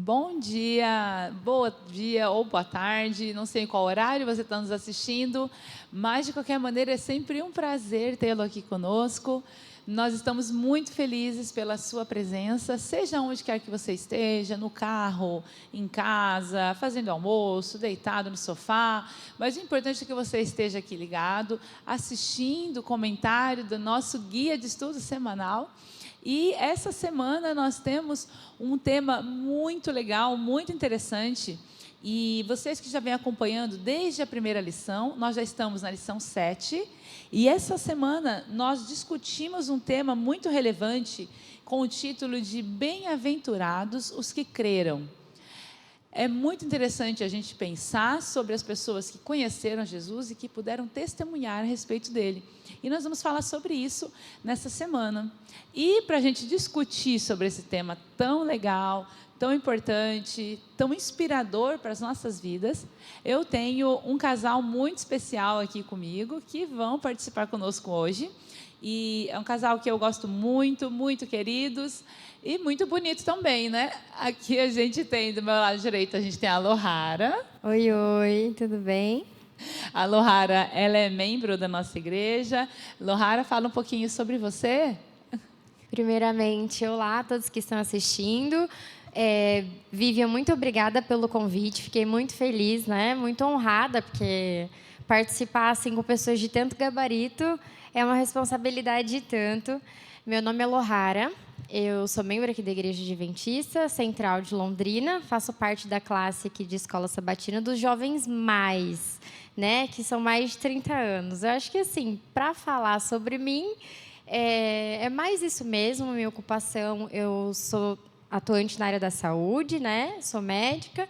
Bom dia ou boa tarde, não sei em qual horário você está nos assistindo, mas de qualquer maneira é sempre um prazer tê-lo aqui conosco. Nós estamos muito felizes pela sua presença, seja onde quer que você esteja, no carro, em casa, fazendo almoço, deitado no sofá, mas o importante é que você esteja aqui ligado, assistindo o comentário do nosso guia de estudo semanal. E essa semana nós temos um tema muito legal, muito interessante. E vocês que já vêm acompanhando desde a primeira lição, nós já estamos na lição 7. E essa semana nós discutimos um tema muito relevante com o título de Bem-aventurados os que creram. É muito interessante a gente pensar sobre as pessoas que conheceram Jesus e que puderam testemunhar a respeito dele. E nós vamos falar sobre isso nessa semana. E para a gente discutir sobre esse tema tão legal, tão importante, tão inspirador para as nossas vidas, eu tenho um casal muito especial aqui comigo, que vão participar conosco hoje. E é um casal que eu gosto muito, muito queridos e muito bonito também, né? Aqui a gente tem, do meu lado direito, a gente tem a Lohara. Oi, oi, tudo bem? A Lohara, ela é membro da nossa igreja. Lohara, fala um pouquinho sobre você. Primeiramente, olá a todos que estão assistindo. Vivian, muito obrigada pelo convite, fiquei muito feliz, né? Muito honrada, porque participar assim, com pessoas de tanto gabarito é uma responsabilidade de tanto. Meu nome é Lohara, eu sou membro aqui da Igreja Adventista Central de Londrina, faço parte da classe aqui de Escola Sabatina dos Jovens Mais, né? Que são mais de 30 anos. Eu acho que, assim, para falar sobre mim, é mais isso mesmo, minha ocupação. Eu sou atuante na área da saúde, né? Sou médica.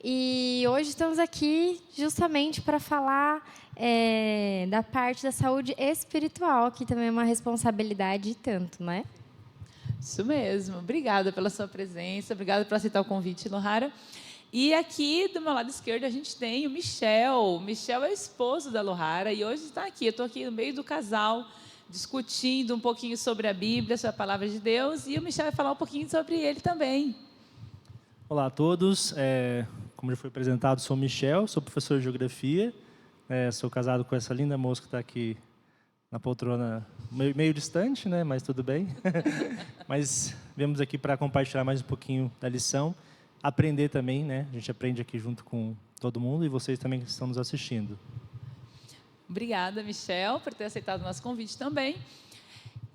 E hoje estamos aqui justamente para falar da parte da saúde espiritual, que também é uma responsabilidade e tanto, né? Isso mesmo. Obrigada pela sua presença, obrigada por aceitar o convite, Lohara. E aqui do meu lado esquerdo a gente tem o Michel. Michel é o esposo da Lohara e hoje está aqui. Eu estou aqui no meio do casal, discutindo um pouquinho sobre a Bíblia, sobre a Palavra de Deus. E o Michel vai falar um pouquinho sobre ele também. Olá a todos, como já foi apresentado, sou Michel, sou professor de Geografia, sou casado com essa linda moça que está aqui na poltrona, meio distante, né, mas tudo bem. Mas viemos aqui para compartilhar mais um pouquinho da lição, aprender também, né, a gente aprende aqui junto com todo mundo e vocês também que estão nos assistindo. Obrigada, Michel, por ter aceitado o nosso convite também.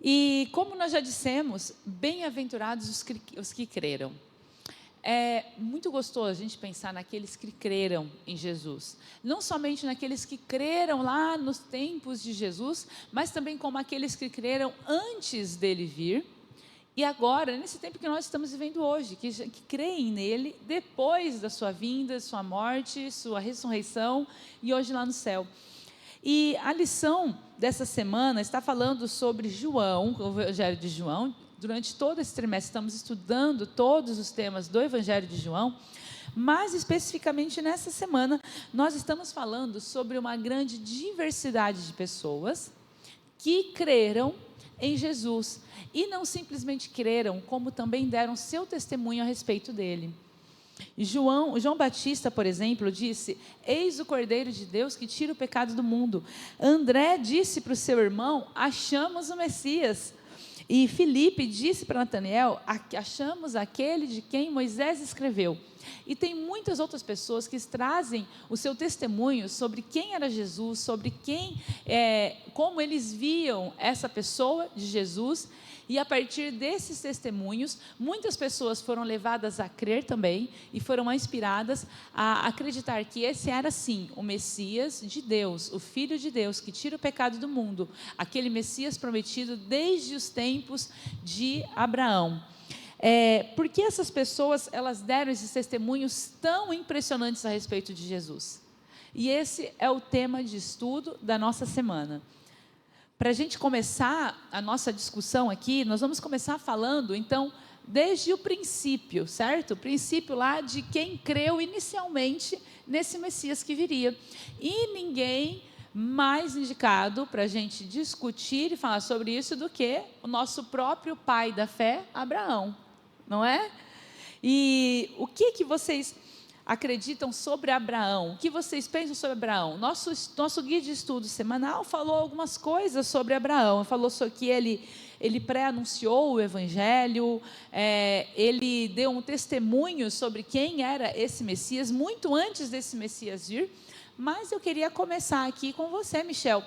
E como nós já dissemos, bem-aventurados os que creram. É muito gostoso a gente pensar naqueles que creram em Jesus. Não somente naqueles que creram lá nos tempos de Jesus, mas também como aqueles que creram antes dele vir. E agora, nesse tempo que nós estamos vivendo hoje, que creem nele depois da sua vinda, sua morte, sua ressurreição e hoje lá no céu. E a lição dessa semana está falando sobre João, o Evangelho de João. Durante todo esse trimestre estamos estudando todos os temas do Evangelho de João, mas especificamente nessa semana nós estamos falando sobre uma grande diversidade de pessoas que creram em Jesus e não simplesmente creram, como também deram seu testemunho a respeito dele. João Batista, por exemplo, disse: eis o Cordeiro de Deus que tira o pecado do mundo. André disse para o seu irmão: achamos o Messias. E Filipe disse para Natanael: achamos aquele de quem Moisés escreveu. E tem muitas outras pessoas que trazem o seu testemunho sobre quem era Jesus, sobre como eles viam essa pessoa de Jesus. E a partir desses testemunhos, muitas pessoas foram levadas a crer também e foram inspiradas a acreditar que esse era sim o Messias de Deus, o Filho de Deus que tira o pecado do mundo, aquele Messias prometido desde os tempos de Abraão. Porque essas pessoas elas deram esses testemunhos tão impressionantes a respeito de Jesus? E esse é o tema de estudo da nossa semana. Para a gente começar a nossa discussão aqui, nós vamos começar falando, então, desde o princípio, certo? O princípio lá de quem creu inicialmente nesse Messias que viria. E ninguém mais indicado para a gente discutir e falar sobre isso do que o nosso próprio pai da fé, Abraão, não é? E o que vocês acreditam sobre Abraão? O que vocês pensam sobre Abraão? Nosso guia de estudo semanal falou algumas coisas sobre Abraão. Falou sobre que ele pré-anunciou o Evangelho, ele deu um testemunho sobre quem era esse Messias, muito antes desse Messias vir. Mas eu queria começar aqui com você, Michel.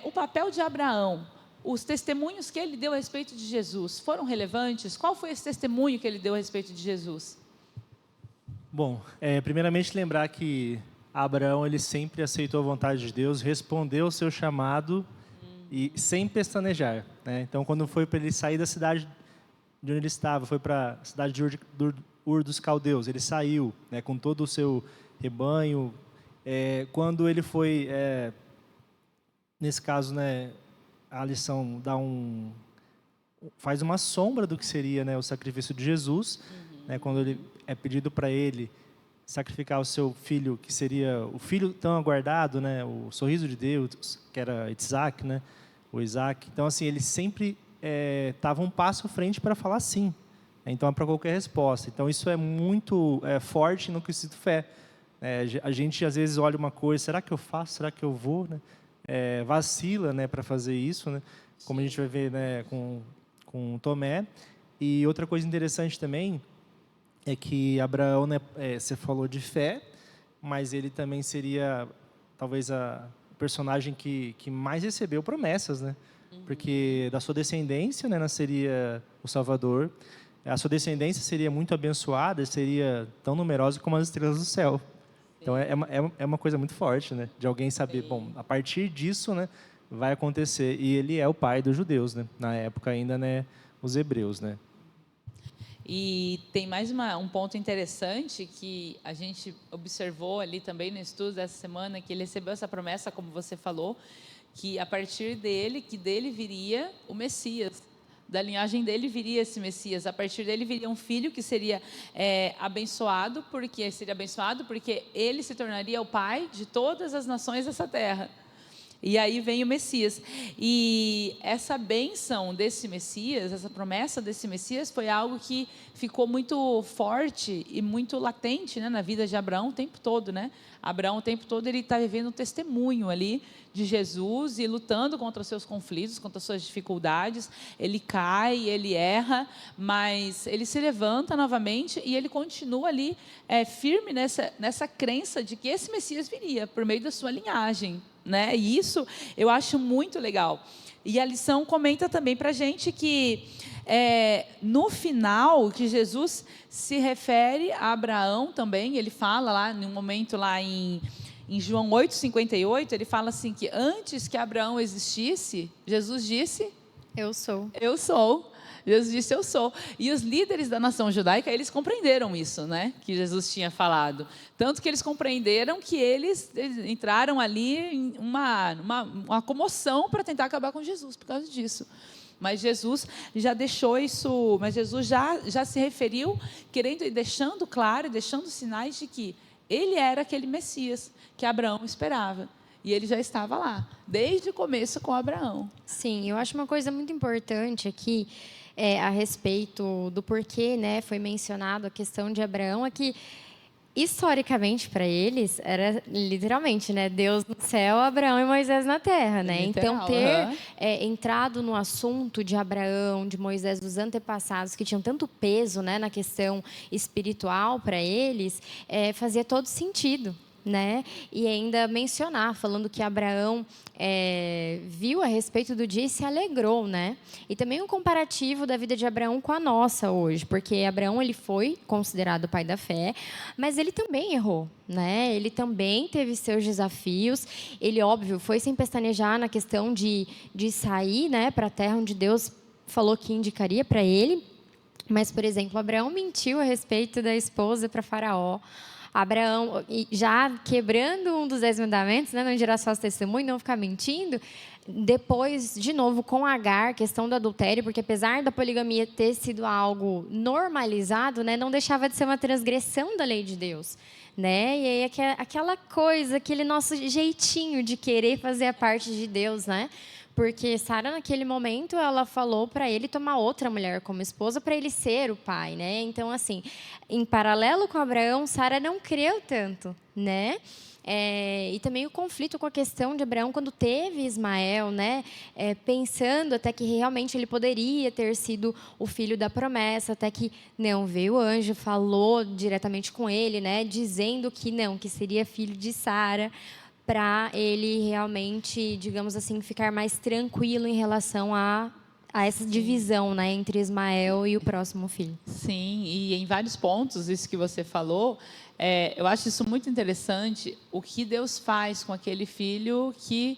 O papel de Abraão, os testemunhos que ele deu a respeito de Jesus, foram relevantes? Qual foi esse testemunho que ele deu a respeito de Jesus? Bom, primeiramente lembrar que Abraão ele sempre aceitou a vontade de Deus, respondeu ao seu chamado e sem pestanejar, né? Então, quando foi para ele sair da cidade de onde ele estava, foi para a cidade de Ur dos Caldeus, ele saiu, né, com todo o seu rebanho. Quando ele foi, nesse caso, né, a lição faz uma sombra do que seria, né, o sacrifício de Jesus, né, quando ele é pedido para ele sacrificar o seu filho, que seria o filho tão aguardado, né, o sorriso de Deus, que era Isaac, né, o Isaac. Então, assim, ele sempre estava um passo à frente para falar sim. Então, é para qualquer resposta. Então, isso é muito forte no quesito fé. A gente, às vezes, olha uma coisa, será que eu faço? Será que eu vou? Né? Vacila, né, para fazer isso, né? Como a gente vai ver, né, com Tomé. E outra coisa interessante também é que Abraão, né, você falou de fé, mas ele também seria, talvez, o personagem que mais recebeu promessas, né? Porque da sua descendência, né, nasceria o Salvador. A sua descendência seria muito abençoada, seria tão numerosa como as estrelas do céu. Então, é uma coisa muito forte, né? De alguém saber, bom, a partir disso, né, vai acontecer. E ele é o pai dos judeus, né? Na época ainda, né, os hebreus, né? E tem mais um ponto interessante que a gente observou ali também no estudo dessa semana, que ele recebeu essa promessa, como você falou, que a partir dele, que dele viria o Messias. Da linhagem dele viria esse Messias, a partir dele viria um filho que seria abençoado, porque ele se tornaria o pai de todas as nações dessa terra. E aí vem o Messias. E essa bênção desse Messias, essa promessa desse Messias, foi algo que ficou muito forte e muito latente, né, na vida de Abraão o tempo todo, né? Abraão o tempo todo ele está vivendo um testemunho ali de Jesus e lutando contra os seus conflitos, contra as suas dificuldades. Ele cai, ele erra, mas ele se levanta novamente e ele continua ali firme nessa crença de que esse Messias viria por meio da sua linhagem, né? E isso eu acho muito legal. E a lição comenta também para a gente que no final, que Jesus se refere a Abraão também, ele fala lá, num momento lá em João 8,58, ele fala assim que antes que Abraão existisse, Jesus disse: Eu sou. Eu sou. Jesus disse, eu sou. E os líderes da nação judaica, eles compreenderam isso, né? Que Jesus tinha falado. Tanto que eles compreenderam que eles entraram ali em uma comoção para tentar acabar com Jesus por causa disso. Mas Jesus já deixou isso, mas Jesus já se referiu, querendo e deixando claro, deixando sinais de que ele era aquele Messias que Abraão esperava. E ele já estava lá, desde o começo com Abraão. Sim, eu acho uma coisa muito importante aqui, a respeito do porquê, né, foi mencionado a questão de Abraão, é que, historicamente, para eles, era literalmente, né, Deus no céu, Abraão e Moisés na terra, né? Literal, então, ter entrado no assunto de Abraão, de Moisés, dos antepassados, que tinham tanto peso, né, na questão espiritual para eles, fazia todo sentido, né? E ainda mencionar, falando que Abraão viu a respeito do dia e se alegrou, né? E também um comparativo da vida de Abraão com a nossa hoje, porque Abraão ele foi considerado o pai da fé, mas ele também errou, né? Ele também teve seus desafios. Ele, óbvio, foi sem pestanejar na questão de sair, né, para a terra onde Deus falou que indicaria para ele. Mas, por exemplo, Abraão mentiu a respeito da esposa para Faraó. Abraão, já quebrando um dos 10 mandamentos, né, não dirá falso testemunho, não ficar mentindo. Depois, de novo, com Agar, questão do adultério, porque apesar da poligamia ter sido algo normalizado, né, não deixava de ser uma transgressão da lei de Deus. Né? E aí aquela coisa, aquele nosso jeitinho de querer fazer a parte de Deus, né? Porque Sara, naquele momento, ela falou para ele tomar outra mulher como esposa para ele ser o pai, né? Então, assim, em paralelo com Abraão, Sara não creu tanto, né? E também o conflito com a questão de Abraão quando teve Ismael, né? Pensando até que realmente ele poderia ter sido o filho da promessa, até que não veio o anjo, falou diretamente com ele, né? Dizendo que não, que seria filho de Sara, para ele realmente, digamos assim, ficar mais tranquilo em relação a essa divisão, né, entre Ismael e o próximo filho. Sim, e em vários pontos, isso que você falou, eu acho isso muito interessante, o que Deus faz com aquele filho que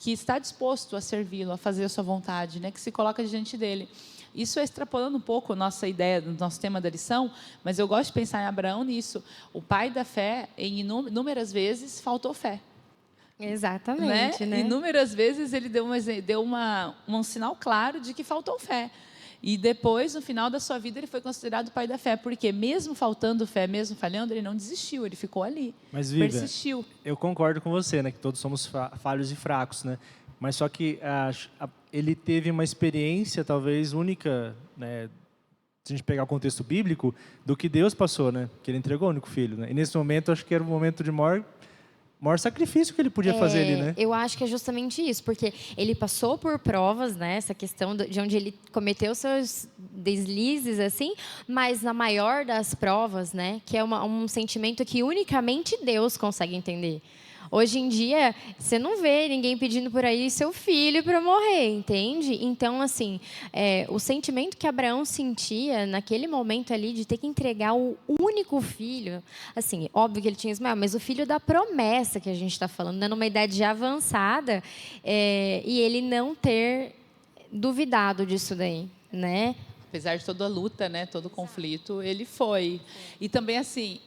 está disposto a servi-lo, a fazer a sua vontade, né, que se coloca diante dele. Isso é extrapolando um pouco a nossa ideia, do nosso tema da lição, mas eu gosto de pensar em Abraão nisso. O pai da fé, em inúmeras vezes, faltou fé. Exatamente, né? Inúmeras vezes ele deu um sinal claro de que faltou fé. E depois, no final da sua vida, ele foi considerado o pai da fé, porque mesmo faltando fé, mesmo falhando, ele não desistiu, ele ficou ali, Mas, Vivian, persistiu. Eu concordo com você, né, que todos somos falhos e fracos, né? Mas só que ele teve uma experiência talvez única, né, se a gente pegar o contexto bíblico, do que Deus passou, né? Que ele entregou o único filho, né? E nesse momento, acho que era o momento de maior sacrifício que ele podia fazer ali, né? Eu acho que é justamente isso, porque ele passou por provas, né? Essa questão de onde ele cometeu seus deslizes, assim, mas na maior das provas, né? Que é um sentimento que unicamente Deus consegue entender. Hoje em dia, você não vê ninguém pedindo por aí seu filho para morrer, entende? Então, assim, o sentimento que Abraão sentia naquele momento ali de ter que entregar o único filho, assim, óbvio que ele tinha Ismael, mas o filho da promessa que a gente está falando, né, numa idade já avançada, e ele não ter duvidado disso daí, né? Apesar de toda a luta, né, todo o conflito, ele foi. E também, assim,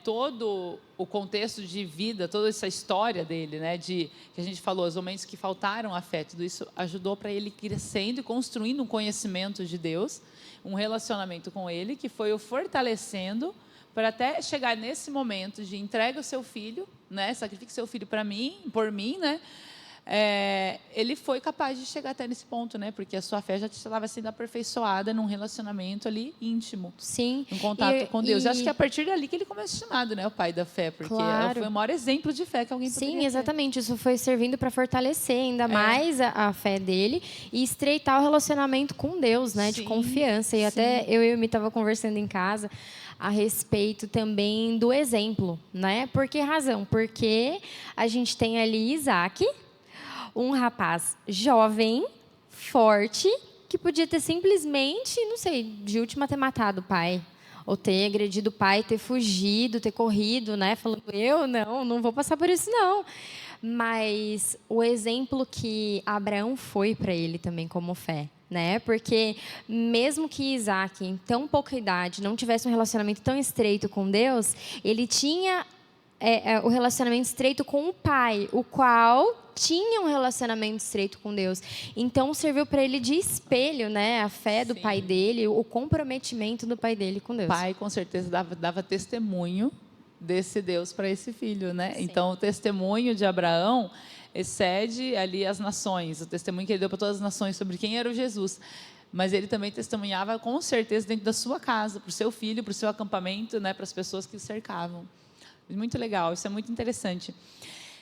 todo o contexto de vida, toda essa história dele, né, que a gente falou, os momentos que faltaram a fé, tudo isso ajudou para ele crescendo e construindo um conhecimento de Deus, um relacionamento com Ele, que foi o fortalecendo para até chegar nesse momento de entrega o seu filho, né, sacrifique seu filho para mim, por mim, né, ele foi capaz de chegar até nesse ponto, né? Porque a sua fé já estava sendo aperfeiçoada num relacionamento ali íntimo. Sim. Um contato com Deus. Eu acho que é a partir dali que ele começa a ser chamado, né? O pai da fé, porque foi o maior exemplo de fé que alguém poderia ter. Sim, exatamente. Isso foi servindo para fortalecer ainda mais a fé dele e estreitar o relacionamento com Deus, né? De confiança. E até eu e o Mi estava conversando em casa a respeito também do exemplo, né? Por que razão? Porque a gente tem ali Isaac, um rapaz jovem, forte, que podia ter simplesmente, não sei, de última ter matado o pai, ou ter agredido o pai, ter fugido, ter corrido, né? Falando, eu não vou passar por isso, não. Mas o exemplo que Abraão foi para ele também como fé, né? Porque mesmo que Isaac, em tão pouca idade, não tivesse um relacionamento tão estreito com Deus, ele tinha o relacionamento estreito com o pai, o qual tinha um relacionamento estreito com Deus. Então, serviu para ele de espelho, né? A fé do pai dele, o comprometimento do pai dele com Deus. O pai, com certeza, dava testemunho desse Deus para esse filho, né? Sim. Então, o testemunho de Abraão excede ali as nações, o testemunho que ele deu para todas as nações sobre quem era o Jesus. Mas ele também testemunhava, com certeza, dentro da sua casa, para o seu filho, para o seu acampamento, né? Para as pessoas que o cercavam. Muito legal, isso é muito interessante.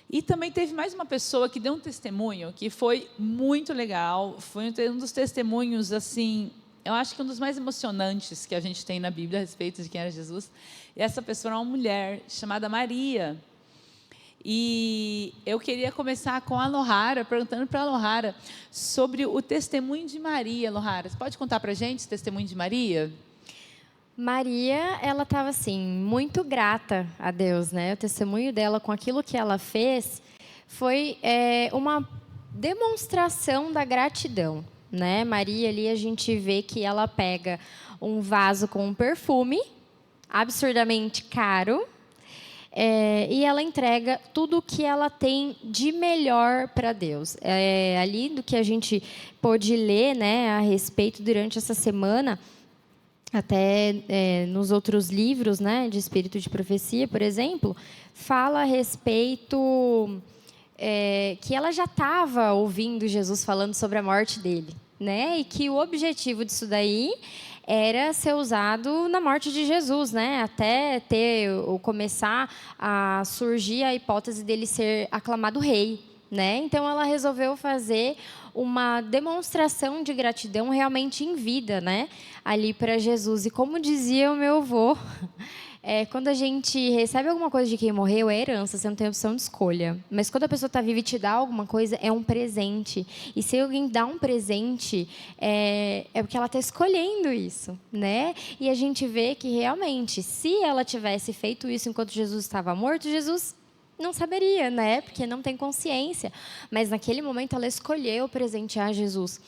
E também teve mais uma pessoa que deu um testemunho que foi muito legal, foi um dos testemunhos, assim, eu acho que um dos mais emocionantes que a gente tem na Bíblia a respeito de quem era Jesus. E essa pessoa era uma mulher chamada Maria. E eu queria começar com a Lohara, perguntando para a Lohara sobre o testemunho de Maria. Lohara, você pode contar para a gente o testemunho de Maria? Maria, ela estava assim, muito grata a Deus, né? O testemunho dela com aquilo que ela fez foi uma demonstração da gratidão, né? Maria ali a gente vê que ela pega um vaso com um perfume absurdamente caro e ela entrega tudo o que ela tem de melhor para Deus. Ali do que a gente pôde ler, né, a respeito durante essa semana. Até nos outros livros, né, de Espírito de Profecia, por exemplo, fala a respeito que ela já estava ouvindo Jesus falando sobre a morte dele, né? E que o objetivo disso daí era ser usado na morte de Jesus, né? Até ou começar a surgir a hipótese dele ser aclamado rei, né? Então ela resolveu fazer uma demonstração de gratidão realmente em vida, né? Ali para Jesus. E como dizia o meu avô, quando a gente recebe alguma coisa de quem morreu, é herança, você não tem opção de escolha. Mas quando a pessoa está viva e te dá alguma coisa, é um presente. E se alguém dá um presente, é porque ela está escolhendo isso, né? E a gente vê que realmente, se ela tivesse feito isso enquanto Jesus estava morto, Jesus não saberia, né? Porque não tem consciência. Mas naquele momento ela escolheu presentear Jesus.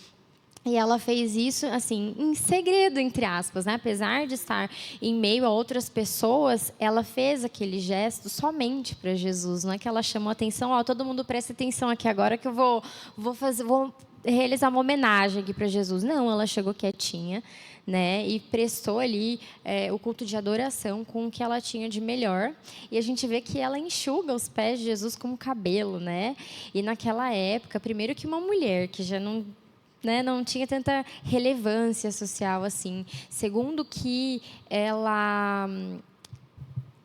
E ela fez isso, assim, em segredo, entre aspas, né? Apesar de estar em meio a outras pessoas, ela fez aquele gesto somente para Jesus. Não é que ela chamou atenção, todo mundo presta atenção aqui agora que eu vou realizar uma homenagem aqui para Jesus. Não, ela chegou quietinha, né? E prestou ali o culto de adoração com o que ela tinha de melhor. E a gente vê que ela enxuga os pés de Jesus com o cabelo, né? E naquela época, primeiro que uma mulher que já não tinha tanta relevância social assim. Segundo que ela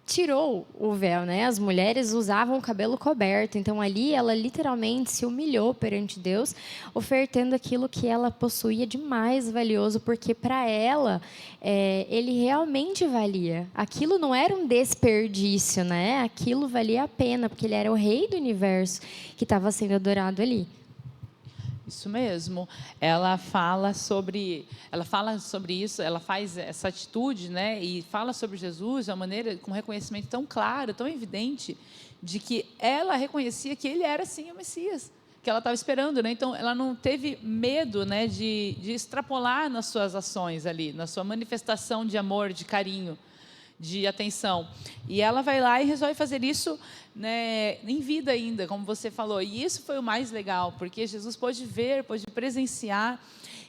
tirou o véu, né? As mulheres usavam o cabelo coberto. Então, ali, ela literalmente se humilhou perante Deus, ofertando aquilo que ela possuía de mais valioso, porque para ela, ele realmente valia. Aquilo não era um desperdício, né? Aquilo valia a pena, porque ele era o rei do universo que estava sendo adorado ali. Isso mesmo. Ela fala sobre isso, ela faz essa atitude, né? E fala sobre Jesus de uma maneira com um reconhecimento tão claro, tão evidente, de que ela reconhecia que ele era sim o Messias, que ela estava esperando, né? Então ela não teve medo, né, de extrapolar nas suas ações ali, na sua manifestação de amor, de carinho, de atenção. E ela vai lá e resolve fazer isso, né, em vida ainda, como você falou. E isso foi o mais legal, porque Jesus pôde ver, pôde presenciar.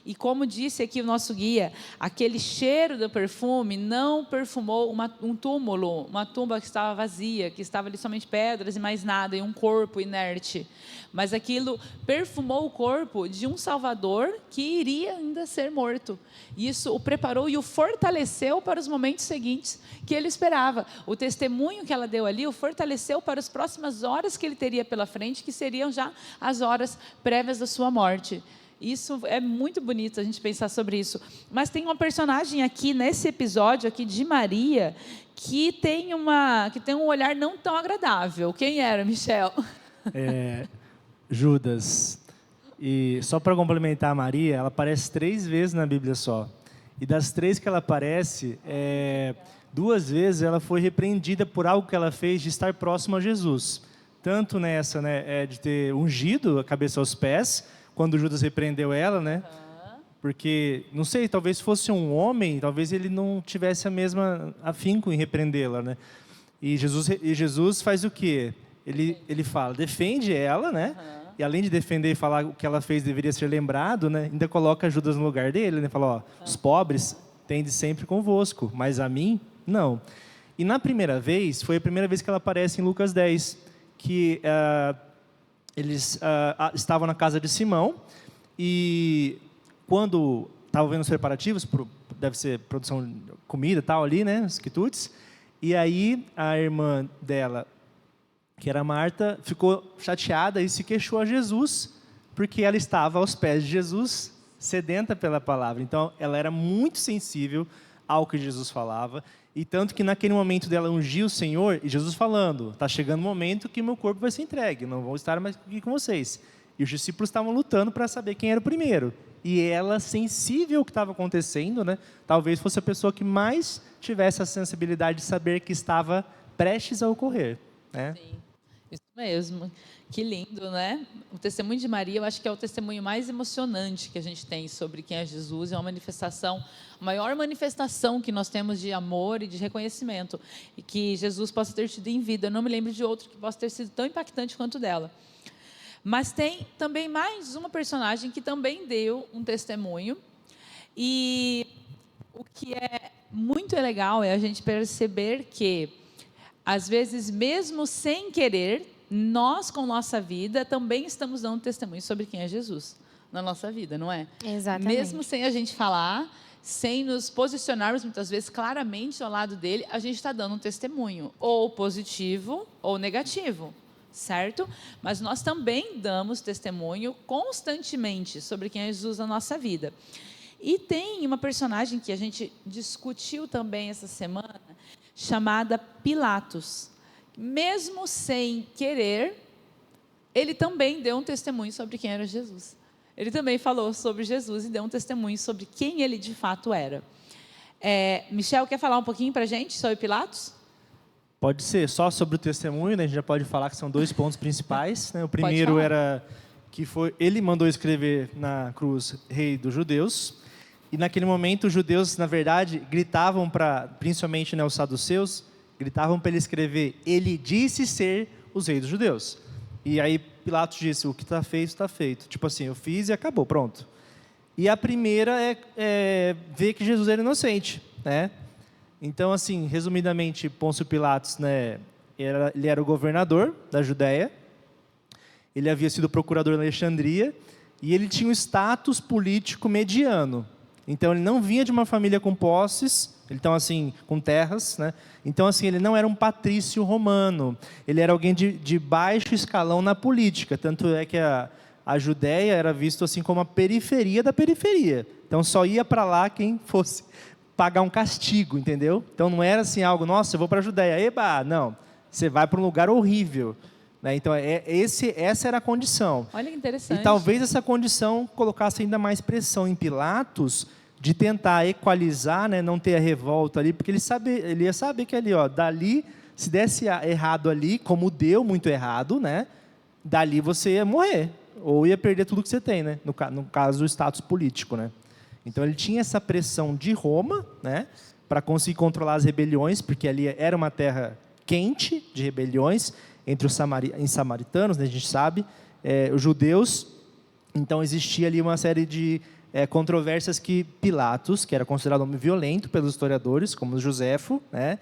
E como disse aqui o nosso guia, aquele cheiro do perfume não perfumou um túmulo, uma tumba que estava vazia, que estava ali somente pedras e mais nada, e um corpo inerte. Mas aquilo perfumou o corpo de um Salvador que iria ainda ser morto. Isso o preparou e o fortaleceu para os momentos seguintes que ele esperava. O testemunho que ela deu ali o fortaleceu para as próximas horas que ele teria pela frente, que seriam já as horas prévias da sua morte. Isso é muito bonito a gente pensar sobre isso. Mas tem uma personagem aqui nesse episódio aqui de Maria que tem um olhar não tão agradável. Quem era, Michel? Judas. E só para complementar a Maria, ela aparece 3 vezes na Bíblia só. E das 3 que ela aparece, 2 vezes ela foi repreendida por algo que ela fez de estar próximo a Jesus. Tanto nessa, né, de ter ungido a cabeça aos pés, quando Judas repreendeu ela, né? Porque, não sei, talvez fosse um homem, talvez ele não tivesse a mesma afinco em repreendê-la, né? E Jesus faz o quê? Ele fala, defende ela, né? E além de defender e falar o que ela fez deveria ser lembrado, né? Ainda coloca Judas no lugar dele, né? Fala, os pobres tendem sempre convosco, mas a mim, não. E na primeira vez, foi a primeira vez que ela aparece em Lucas 10, que eles estavam na casa de Simão e quando estavam vendo os preparativos, deve ser produção de comida e tal ali, né? Os quitutes. E aí a irmã dela, que era Marta, ficou chateada e se queixou a Jesus, porque ela estava aos pés de Jesus, sedenta pela palavra. Então, ela era muito sensível ao que Jesus falava, e tanto que naquele momento dela ungir o Senhor, e Jesus falando, está chegando o momento que meu corpo vai ser entregue, não vou estar mais aqui com vocês. E os discípulos estavam lutando para saber quem era o primeiro. E ela, sensível ao que estava acontecendo, né, talvez fosse a pessoa que mais tivesse a sensibilidade de saber que estava prestes a ocorrer. Né? Sim. Isso mesmo, que lindo, né? O testemunho de Maria, eu acho que é o testemunho mais emocionante que a gente tem sobre quem é Jesus, é uma manifestação, a maior manifestação que nós temos de amor e de reconhecimento, e que Jesus possa ter tido em vida. Eu não me lembro de outro que possa ter sido tão impactante quanto dela. Mas tem também mais uma personagem que também deu um testemunho, e o que é muito legal é a gente perceber que às vezes, mesmo sem querer, nós, com nossa vida, também estamos dando testemunho sobre quem é Jesus na nossa vida, não é? Exatamente. Mesmo sem a gente falar, sem nos posicionarmos muitas vezes claramente ao lado dele, a gente está dando um testemunho, ou positivo ou negativo, certo? Mas nós também damos testemunho constantemente sobre quem é Jesus na nossa vida. E tem uma personagem que a gente discutiu também essa semana, chamada Pilatos. Mesmo sem querer, ele também deu um testemunho sobre quem era Jesus. Ele também falou sobre Jesus e deu um testemunho sobre quem ele de fato era. Michel, quer falar um pouquinho para a gente sobre Pilatos? Pode ser, só sobre o testemunho, né? A gente já pode falar que são 2 pontos principais, né? O primeiro era que ele mandou escrever na cruz Rei dos Judeus, e naquele momento os judeus, na verdade, gritavam principalmente, né, os saduceus, gritavam para ele escrever: ele disse ser os reis dos judeus. E aí Pilatos disse: o que está feito, está feito. Tipo assim, eu fiz e acabou, pronto. E a primeira é ver que Jesus era inocente, né? Então, assim, resumidamente, Pôncio Pilatos, né, ele era o governador da Judéia, ele havia sido procurador na Alexandria, e ele tinha um status político mediano. Então, ele não vinha de uma família com posses, então, assim, com terras, né? Então, assim, ele não era um patrício romano, ele era alguém de baixo escalão na política, tanto é que a Judéia era visto assim como a periferia da periferia. Então, só ia para lá quem fosse pagar um castigo, entendeu? Então, não era assim algo, nossa, eu vou para a Judéia, eba, não, você vai para um lugar horrível. Né? Então, essa era a condição. Olha que interessante. E talvez essa condição colocasse ainda mais pressão em Pilatos de tentar equalizar, né, não ter a revolta ali, porque ele ia saber que ali, ó, dali, se desse errado ali, como deu muito errado, né, dali você ia morrer, ou ia perder tudo que você tem, né, no caso, o status político. Né. Então, ele tinha essa pressão de Roma, né, para conseguir controlar as rebeliões, porque ali era uma terra quente de rebeliões entre os samaritanos, né, a gente sabe, os judeus. Então, existia ali uma série de controvérsias que Pilatos, que era considerado um homem violento pelos historiadores, como Joséfo, né?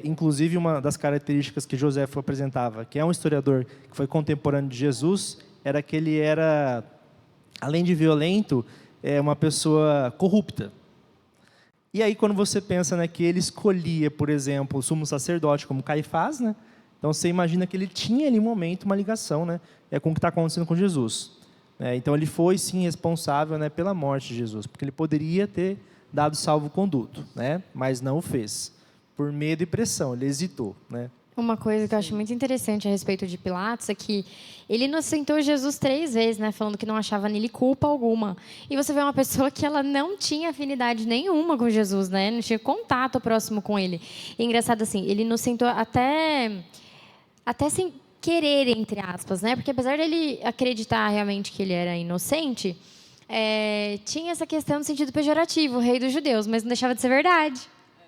Inclusive, uma das características que Joséfo apresentava, que é um historiador que foi contemporâneo de Jesus, era que ele era, além de violento, uma pessoa corrupta. E aí, quando você pensa, né, que ele escolhia, por exemplo, o sumo sacerdote como Caifás, né? Então, você imagina que ele tinha ali um momento, uma ligação, né, com o que está acontecendo com Jesus. Então, ele foi, sim, responsável, né, pela morte de Jesus, porque ele poderia ter dado salvo-conduto, né, mas não o fez. Por medo e pressão, ele hesitou. Né. Uma coisa que eu acho muito interessante a respeito de Pilatos é que ele inocentou Jesus 3 vezes, né, falando que não achava nele culpa alguma. E você vê uma pessoa que ela não tinha afinidade nenhuma com Jesus, né, não tinha contato próximo com ele. E é engraçado assim, ele inocentou até sem querer, entre aspas, né? Porque apesar dele acreditar realmente que ele era inocente, tinha essa questão no sentido pejorativo, o rei dos judeus, mas não deixava de ser verdade.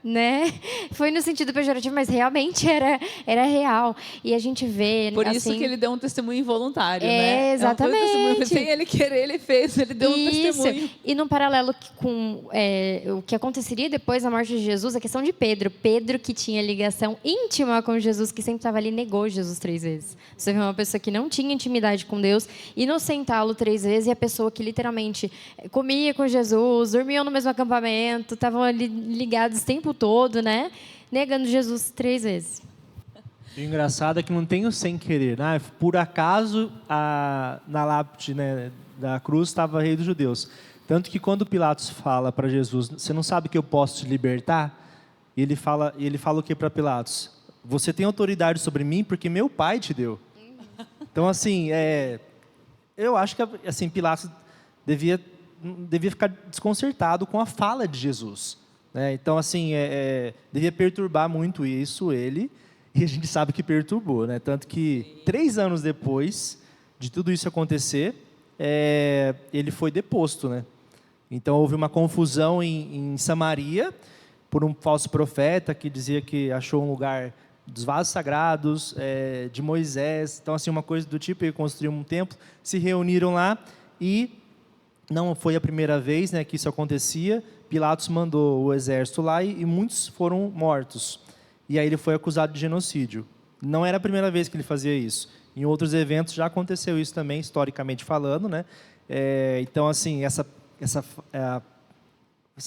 Né? Foi no sentido pejorativo, mas realmente era real. E a gente vê... Por assim, isso que ele deu um testemunho involuntário, né? Exatamente. Sem ele querer, ele fez, ele deu um testemunho. E no paralelo com o que aconteceria depois da morte de Jesus, a questão de Pedro. Pedro, que tinha ligação íntima com Jesus, que sempre estava ali, negou Jesus 3 vezes. Você vê uma pessoa que não tinha intimidade com Deus, inocentá-lo 3 vezes, e a pessoa que literalmente comia com Jesus, dormiam no mesmo acampamento, estavam ali ligados o tempo todo, né? Negando Jesus 3 vezes. O engraçado é que não tem o sem querer, né? Por acaso na lápide, né, da cruz estava Rei dos Judeus. Tanto que quando Pilatos fala para Jesus, você não sabe que eu posso te libertar? E ele fala o que para Pilatos? Você tem autoridade sobre mim porque meu pai te deu. Então, assim, eu acho que assim, Pilatos devia ficar desconcertado com a fala de Jesus. Então, assim, devia perturbar muito isso ele, e a gente sabe que perturbou, né? Tanto que 3 anos depois de tudo isso acontecer, ele foi deposto, né? Então, houve uma confusão em Samaria por um falso profeta que dizia que achou um lugar dos vasos sagrados, de Moisés. Então, assim, uma coisa do tipo, ele construiu um templo, se reuniram lá e não foi a primeira vez, né, que isso acontecia. Pilatos mandou o exército lá e muitos foram mortos. E aí ele foi acusado de genocídio. não era a primeira vez que ele fazia isso. Em outros eventos já aconteceu isso também, historicamente falando, né? Então, assim, essa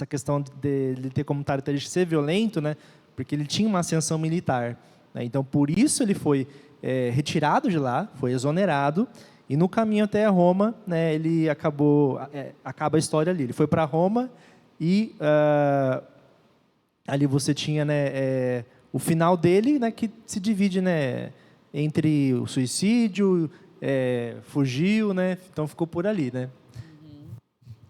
questão de ele ter como característica ser violento, né? Porque ele tinha uma ascensão militar, né? Então, por isso ele foi retirado de lá, foi exonerado, e no caminho até Roma, né, ele acaba a história ali. Ele foi para Roma e ali você tinha, né, o final dele, né, que se divide, né, entre o suicídio, fugiu, né, então ficou por ali, né.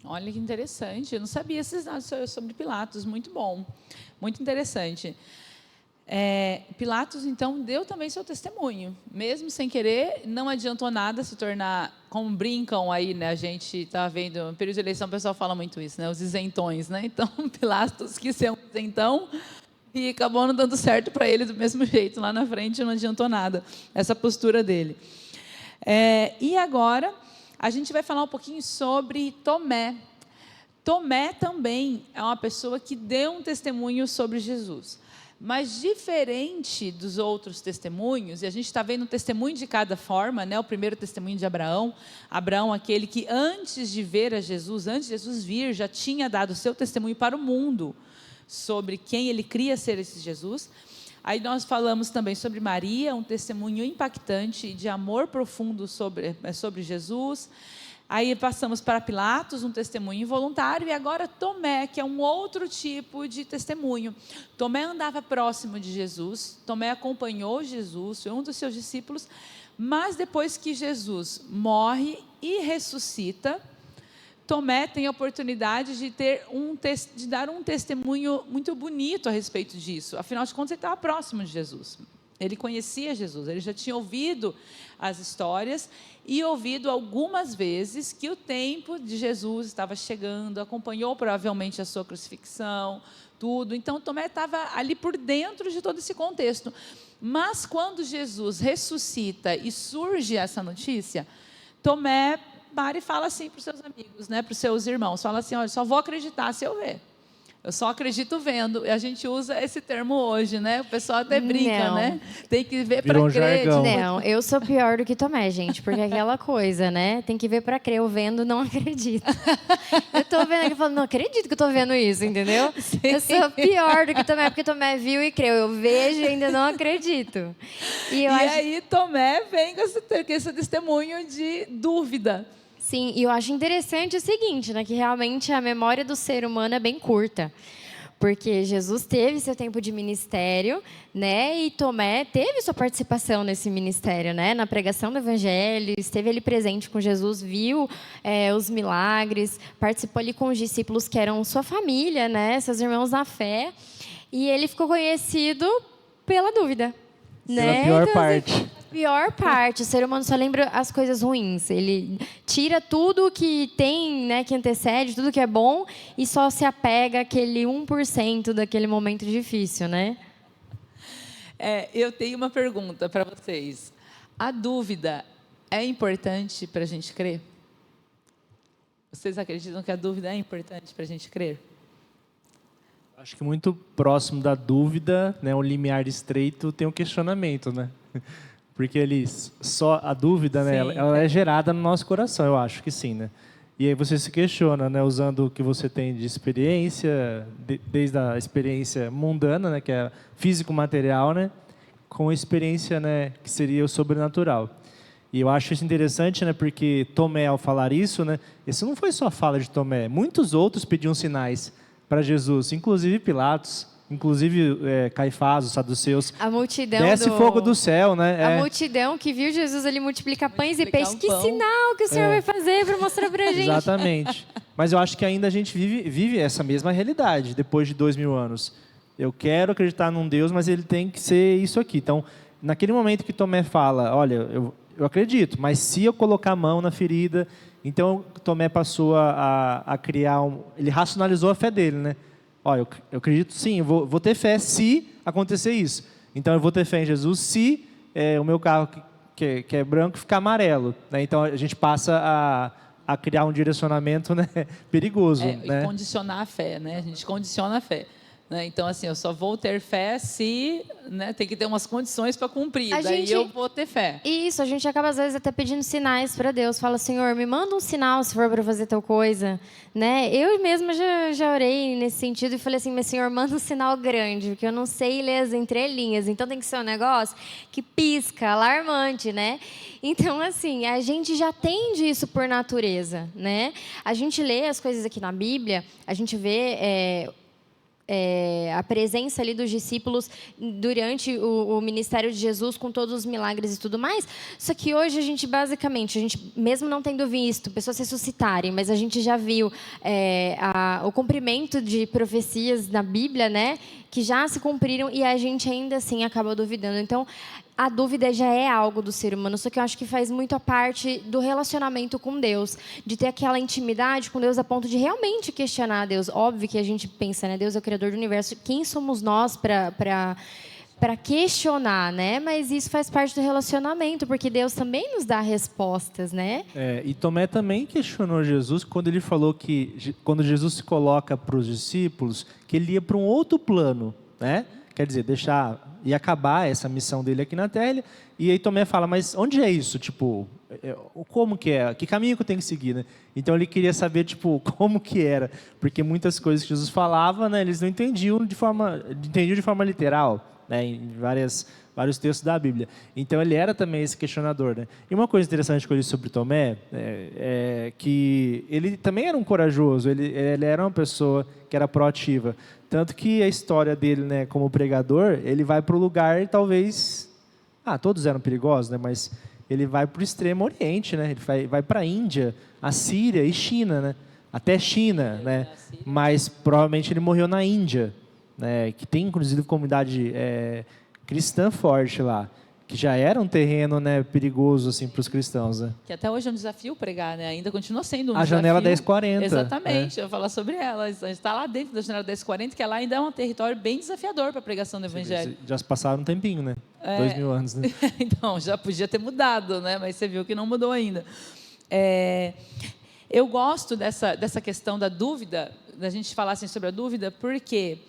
Olha que interessante, eu não sabia esses dados sobre Pilatos, muito bom, muito interessante. Pilatos, então, deu também seu testemunho, mesmo sem querer, não adiantou nada se tornar, como brincam aí, né, a gente está vendo, no período de eleição o pessoal fala muito isso, né, os isentões, né, então Pilatos quis ser um isentão e acabou não dando certo para ele do mesmo jeito, lá na frente não adiantou nada, essa postura dele. E agora, a gente vai falar um pouquinho sobre Tomé. Tomé também é uma pessoa que deu um testemunho sobre Jesus. Mas diferente dos outros testemunhos, e a gente está vendo um testemunho de cada forma, né? O primeiro testemunho de Abraão, aquele que antes de ver a Jesus, antes de Jesus vir, já tinha dado o seu testemunho para o mundo sobre quem ele cria ser esse Jesus. Aí nós falamos também sobre Maria, um testemunho impactante de amor profundo sobre Jesus. Aí passamos para Pilatos, um testemunho involuntário, e agora Tomé, que é um outro tipo de testemunho. Tomé andava próximo de Jesus, Tomé acompanhou Jesus, foi um dos seus discípulos, mas depois que Jesus morre e ressuscita, Tomé tem a oportunidade de dar um testemunho muito bonito a respeito disso. Afinal de contas, ele estava próximo de Jesus. Ele conhecia Jesus, ele já tinha ouvido as histórias e ouvido algumas vezes que o tempo de Jesus estava chegando, acompanhou provavelmente a sua crucifixão, tudo. Então, Tomé estava ali por dentro de todo esse contexto. Mas, quando Jesus ressuscita e surge essa notícia, Tomé para e fala assim para os seus amigos, né, para os seus irmãos, fala assim, olha, só vou acreditar se eu ver. Eu só acredito vendo. E a gente usa esse termo hoje, né? O pessoal até brinca, né? Tem que ver para crer. Não, eu sou pior do que Tomé, gente, porque é aquela coisa, né? Tem que ver para crer. Eu vendo, não acredito. Eu tô vendo aqui e falo, não acredito que eu tô vendo isso, entendeu? Sim. Eu sou pior do que Tomé, porque Tomé viu e creu. Eu vejo e ainda não acredito. Aí Tomé vem com esse testemunho de dúvida. Sim, e eu acho interessante o seguinte, né, que realmente a memória do ser humano é bem curta. Porque Jesus teve seu tempo de ministério, né, e Tomé teve sua participação nesse ministério, né, na pregação do evangelho, esteve ali presente com Jesus, viu os milagres, participou ali com os discípulos que eram sua família, né, seus irmãos na fé, e ele ficou conhecido pela dúvida. Pela né? pior Então, parte. Pior parte, o ser humano só lembra as coisas ruins. Ele tira tudo que tem, né, que antecede, tudo que é bom, e só se apega àquele 1% daquele momento difícil, né? Eu tenho uma pergunta para vocês. A dúvida é importante para a gente crer? Vocês acreditam que a dúvida é importante para a gente crer? Acho que muito próximo da dúvida, né, um limiar estreito, tem um questionamento, né? Porque só a dúvida, né, ela é gerada no nosso coração, eu acho que sim, né? E aí você se questiona, né, usando o que você tem de experiência, desde a experiência mundana, né, que é físico-material, né, com a experiência, né, que seria o sobrenatural. E eu acho isso interessante, né, porque Tomé, ao falar isso, né, isso não foi só a fala de Tomé, muitos outros pediam sinais para Jesus, inclusive Pilatos, inclusive Caifás, os saduceus. A multidão desce fogo do céu, né? A multidão que viu Jesus ali multiplicar pães e peixes. Que sinal que o Senhor vai fazer para mostrar para a gente? Exatamente. Mas eu acho que ainda a gente vive essa mesma realidade, depois de 2000 anos. Eu quero acreditar num Deus, mas ele tem que ser isso aqui. Então, naquele momento que Tomé fala, olha, eu acredito, mas se eu colocar a mão na ferida... Então, Tomé passou a criar... Ele racionalizou a fé dele, né? Olha, eu acredito sim, eu vou ter fé se acontecer isso. Então, eu vou ter fé em Jesus se o meu carro, que é branco, ficar amarelo. Né? Então, a gente passa a criar um direcionamento, né, perigoso. Né? E condicionar a fé, né? A gente condiciona a fé. né? Então, assim, eu só vou ter fé se, né, tem que ter umas condições para cumprir. A Daí gente- eu vou ter fé. Isso, a gente acaba às vezes até pedindo sinais para Deus. Fala, Senhor, me manda um sinal se for para fazer tal coisa, né? Eu mesma já orei nesse sentido e falei assim, mas Senhor, manda um sinal grande, porque eu não sei ler as entrelinhas. Então tem que ser um negócio que pisca, alarmante, né? Então, assim, a gente já tende isso por natureza, né? A gente lê as coisas aqui na Bíblia, a gente vê a presença ali dos discípulos durante o ministério de Jesus, com todos os milagres e tudo mais. Só que hoje a gente, basicamente, mesmo não tendo visto pessoas ressuscitarem, mas a gente já viu o cumprimento de profecias na Bíblia, né, que já se cumpriram, e a gente ainda assim acaba duvidando. Então, a dúvida já é algo do ser humano, só que eu acho que faz muito a parte do relacionamento com Deus, de ter aquela intimidade com Deus a ponto de realmente questionar a Deus. Óbvio que a gente pensa, né? Deus é o Criador do universo, quem somos nós para questionar, né? Mas isso faz parte do relacionamento, porque Deus também nos dá respostas, né? E Tomé também questionou Jesus quando ele falou que, quando Jesus se coloca para os discípulos, que ele ia para um outro plano, né? Quer dizer, e acabar essa missão dele aqui na Terra. E aí Tomé fala, mas onde é isso? Tipo, como que é? Que caminho que eu tenho que seguir, né? Então ele queria saber, tipo, como que era, porque muitas coisas que Jesus falava, né, eles não entendiam de forma literal, né, em vários textos da Bíblia. Então ele era também esse questionador, né? E uma coisa interessante que eu li sobre Tomé é que ele também era um corajoso, ele era uma pessoa que era proativa. Tanto que a história dele, né, como pregador, ele vai para o lugar, talvez... todos eram perigosos, né, mas ele vai para o Extremo Oriente, né? Ele vai para a Índia, a Síria e China, né? Até China, né? Mas provavelmente ele morreu na Índia, né? Que tem, inclusive, comunidade cristã forte lá, que já era um terreno, né, perigoso assim, para os cristãos. Né? Que até hoje é um desafio pregar, né? Ainda continua sendo um desafio. A janela 1040. Exatamente, eu vou falar sobre ela. A gente está lá dentro da janela 1040, que lá ainda é um território bem desafiador para a pregação do Evangelho. Já se passaram um tempinho, né? 2000 anos, né? Então, já podia ter mudado, né? Mas você viu que não mudou ainda. Eu gosto dessa questão da dúvida, da gente falar assim sobre a dúvida, porque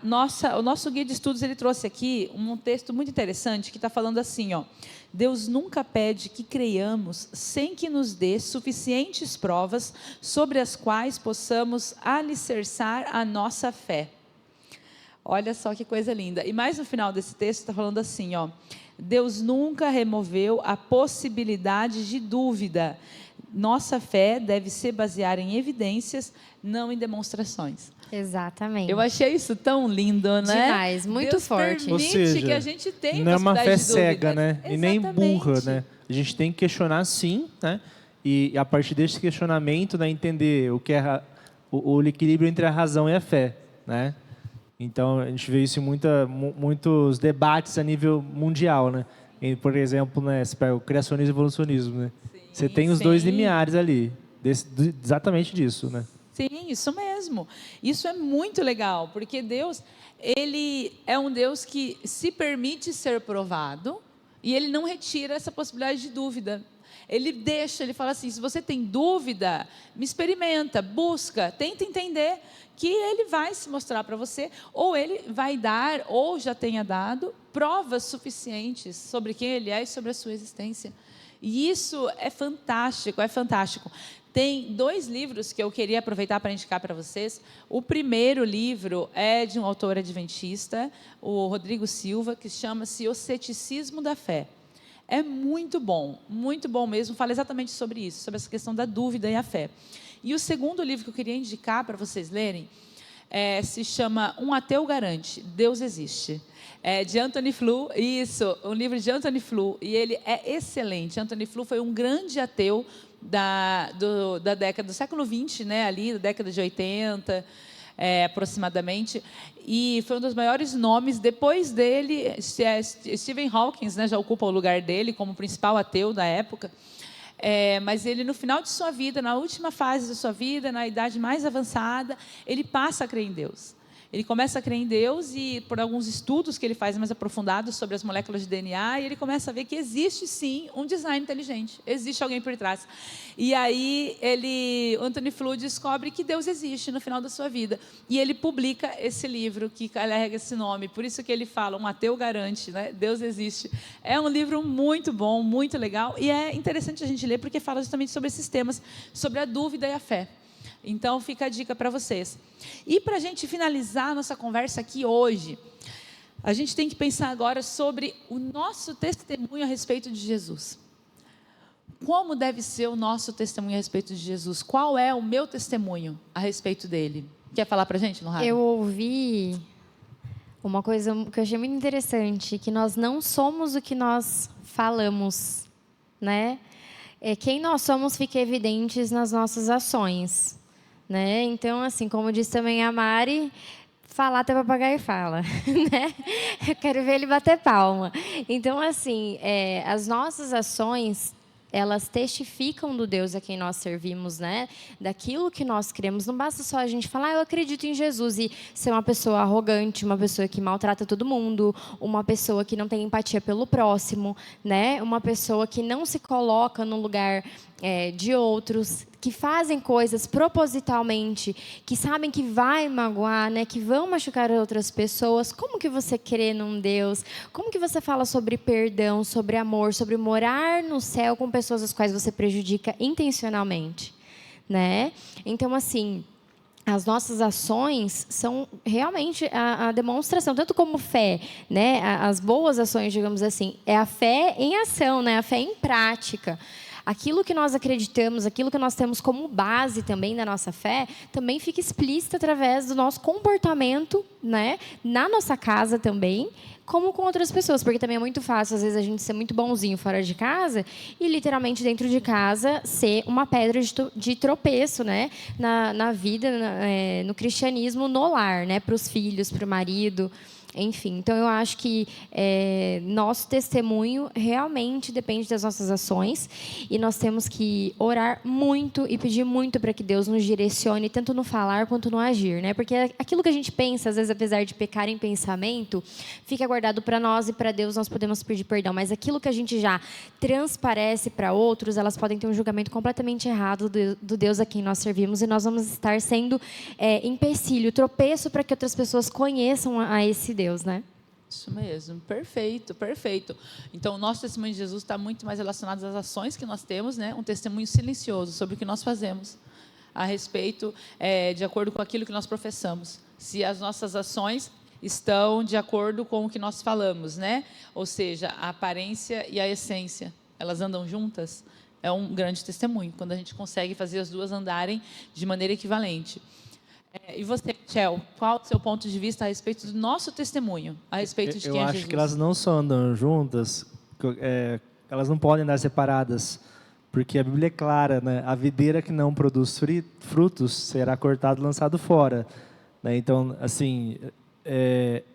o nosso guia de estudos ele trouxe aqui um texto muito interessante que está falando assim, ó, Deus nunca pede que creiamos sem que nos dê suficientes provas sobre as quais possamos alicerçar a nossa fé. Olha só que coisa linda. E mais no final desse texto está falando assim, ó, Deus nunca removeu a possibilidade de dúvida. Nossa fé deve se basear em evidências, não em demonstrações. Exatamente. Eu achei isso tão lindo, né? Demais, muito Deus forte. permite Ou seja, que a gente tenha não é uma fé possibilidade de cega, dúvidas. né? E nem burra, né? A gente tem que questionar sim, né? E a partir desse questionamento, né, entender o que é o equilíbrio entre a razão e a fé, né? Então a gente vê isso em muitos debates a nível mundial, né? Por exemplo, né, você pega o criacionismo e evolucionismo, né? Você tem os dois limiares ali, exatamente disso, né? Sim, isso mesmo. Isso é muito legal, porque Deus, ele é um Deus que se permite ser provado e ele não retira essa possibilidade de dúvida. Ele deixa, ele fala assim, se você tem dúvida, me experimenta, busca, tenta entender que ele vai se mostrar para você, ou ele vai dar, ou já tenha dado, provas suficientes sobre quem ele é e sobre a sua existência. E isso é fantástico, é fantástico. Tem 2 livros que eu queria aproveitar para indicar para vocês. O primeiro livro é de um autor adventista, o Rodrigo Silva, que chama-se O Ceticismo da Fé. É muito bom mesmo, fala exatamente sobre isso, sobre essa questão da dúvida e a fé. E o segundo livro que eu queria indicar para vocês lerem se chama Um Ateu Garante, Deus Existe. É de Anthony Flew, isso, um livro de Anthony Flew, e ele é excelente. Anthony Flew foi um grande ateu da década do século XX, né, ali, da década de 80, aproximadamente, e foi um dos maiores nomes. Depois dele, Stephen Hawking, né, já ocupa o lugar dele como principal ateu da época. Mas ele, no final de sua vida, na última fase da sua vida, na idade mais avançada, ele passa a crer em Deus. Ele começa a crer em Deus e, por alguns estudos que ele faz mais aprofundados sobre as moléculas de DNA, ele começa a ver que existe, sim, um design inteligente. Existe alguém por trás. E aí, Anthony Flew descobre que Deus existe no final da sua vida. E ele publica esse livro que carrega esse nome. Por isso que ele fala, um ateu garante, né? Deus existe. É um livro muito bom, muito legal. E é interessante a gente ler, porque fala justamente sobre esses temas, sobre a dúvida e a fé. Então, fica a dica para vocês. E para a gente finalizar a nossa conversa aqui hoje, a gente tem que pensar agora sobre o nosso testemunho a respeito de Jesus. Como deve ser o nosso testemunho a respeito de Jesus? Qual é o meu testemunho a respeito dele? Quer falar para a gente, Nohara? Eu ouvi uma coisa que eu achei muito interessante, que nós não somos o que nós falamos, né? Quem nós somos fica evidente nas nossas ações, né? Então, assim, como disse também a Mari, falar até papagaio fala, né? Eu quero ver ele bater palma. Então, assim, as nossas ações, elas testificam do Deus a quem nós servimos, né? Daquilo que nós cremos. Não basta só a gente falar, eu acredito em Jesus, e ser uma pessoa arrogante, uma pessoa que maltrata todo mundo, uma pessoa que não tem empatia pelo próximo, né? Uma pessoa que não se coloca no lugar de outros, que fazem coisas propositalmente, que sabem que vai magoar, né? Que vão machucar outras pessoas. Como que você crê num Deus? Como que você fala sobre perdão, sobre amor, sobre morar no céu com pessoas as quais você prejudica intencionalmente, né? Então, assim, as nossas ações são realmente a demonstração, tanto como fé, né? As boas ações, digamos assim, é a fé em ação, né? A fé em prática. Aquilo que nós acreditamos, aquilo que nós temos como base também da nossa fé, também fica explícito através do nosso comportamento, né? Na nossa casa também, como com outras pessoas, porque também é muito fácil, às vezes, a gente ser muito bonzinho fora de casa e, literalmente, dentro de casa, ser uma pedra de tropeço, né? Na vida, no cristianismo, no lar, né? Para os filhos, para o marido. Enfim, então eu acho que nosso testemunho realmente depende das nossas ações, e nós temos que orar muito e pedir muito para que Deus nos direcione, tanto no falar quanto no agir, né? Porque aquilo que a gente pensa, às vezes, apesar de pecar em pensamento, fica guardado para nós, e para Deus nós podemos pedir perdão, mas aquilo que a gente já transparece para outros, elas podem ter um julgamento completamente errado do Deus a quem nós servimos, e nós vamos estar sendo empecilho, tropeço para que outras pessoas conheçam a esse Deus, né? Isso mesmo, perfeito, perfeito. Então, o nosso testemunho de Jesus está muito mais relacionado às ações que nós temos, né? Um testemunho silencioso sobre o que nós fazemos a respeito, de acordo com aquilo que nós professamos. Se as nossas ações estão de acordo com o que nós falamos, né? Ou seja, a aparência e a essência, elas andam juntas, é um grande testemunho, quando a gente consegue fazer as duas andarem de maneira equivalente. E você, Michel, qual o seu ponto de vista a respeito do nosso testemunho, a respeito de quem é Jesus? Eu acho que elas não só andam juntas, elas não podem andar separadas, porque a Bíblia é clara, né? A videira que não produz frutos será cortada e lançado fora, né? Então, assim,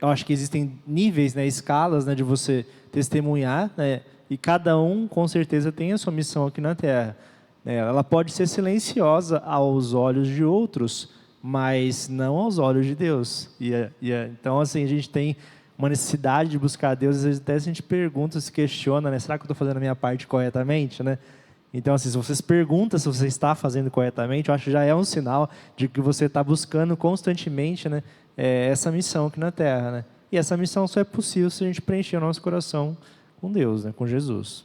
eu acho que existem níveis, né, escalas, né, de você testemunhar, né? E cada um, com certeza, tem a sua missão aqui na Terra. Ela pode ser silenciosa aos olhos de outros, mas não aos olhos de Deus. Então, assim, a gente tem uma necessidade de buscar a Deus, às vezes até a gente pergunta, se questiona, né? Será que eu estou fazendo a minha parte corretamente, né? Então, assim, se você se pergunta se você está fazendo corretamente, eu acho que já é um sinal de que você está buscando constantemente, né, essa missão aqui na Terra, né? E essa missão só é possível se a gente preencher o nosso coração com Deus, né, com Jesus.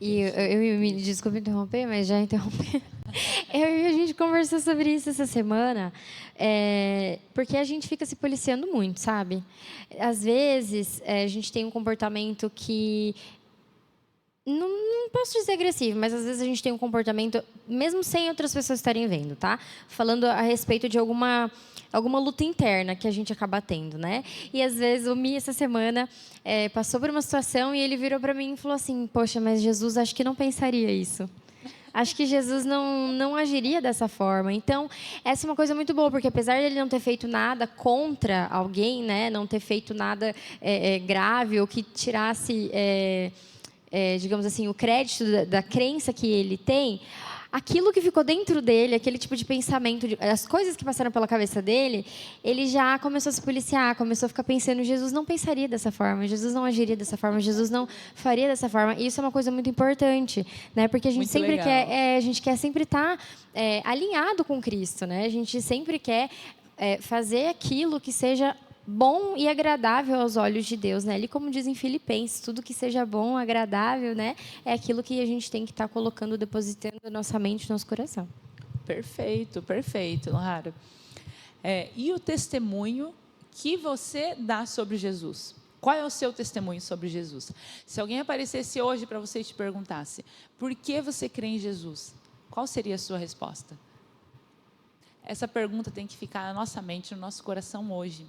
E eu me desculpe interromper, mas já interrompi. A gente conversou sobre isso essa semana, porque a gente fica se policiando muito, sabe? Às vezes, a gente tem um comportamento que... Não posso dizer agressivo, mas às vezes a gente tem um comportamento, mesmo sem outras pessoas estarem vendo, tá? Falando a respeito de alguma luta interna que a gente acaba tendo, né? E às vezes o Mi, essa semana, passou por uma situação e ele virou para mim e falou assim: poxa, mas Jesus acho que não pensaria isso. Acho que Jesus não agiria dessa forma. Então, essa é uma coisa muito boa, porque apesar de ele não ter feito nada contra alguém, né? Não ter feito nada grave ou que tirasse... digamos assim, o crédito da crença que ele tem, aquilo que ficou dentro dele, aquele tipo de pensamento, as coisas que passaram pela cabeça dele, ele já começou a se policiar, começou a ficar pensando, Jesus não pensaria dessa forma, Jesus não agiria dessa forma, Jesus não faria dessa forma. E isso é uma coisa muito importante, né? Porque a gente Muito sempre legal. quer, a gente quer sempre estar alinhado com Cristo, né? A gente sempre quer fazer aquilo que seja bom e agradável aos olhos de Deus, né? Ele, como diz em Filipenses, tudo que seja bom, agradável, né? É aquilo que a gente tem que estar colocando, depositando na nossa mente, no nosso coração. Perfeito, perfeito, Lohara. E o testemunho que você dá sobre Jesus? Qual é o seu testemunho sobre Jesus? Se alguém aparecesse hoje para você e te perguntasse, por que você crê em Jesus? Qual seria a sua resposta? Essa pergunta tem que ficar na nossa mente, no nosso coração hoje.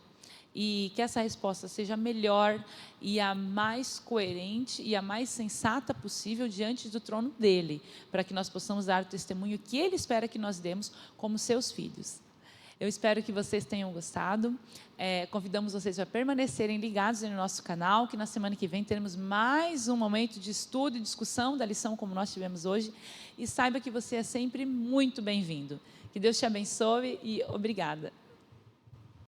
E que essa resposta seja a melhor e a mais coerente e a mais sensata possível diante do trono dele, para que nós possamos dar o testemunho que ele espera que nós demos como seus filhos. Eu espero que vocês tenham gostado. Convidamos vocês a permanecerem ligados no nosso canal, que na semana que vem teremos mais um momento de estudo e discussão da lição como nós tivemos hoje. E saiba que você é sempre muito bem-vindo. Que Deus te abençoe e obrigada.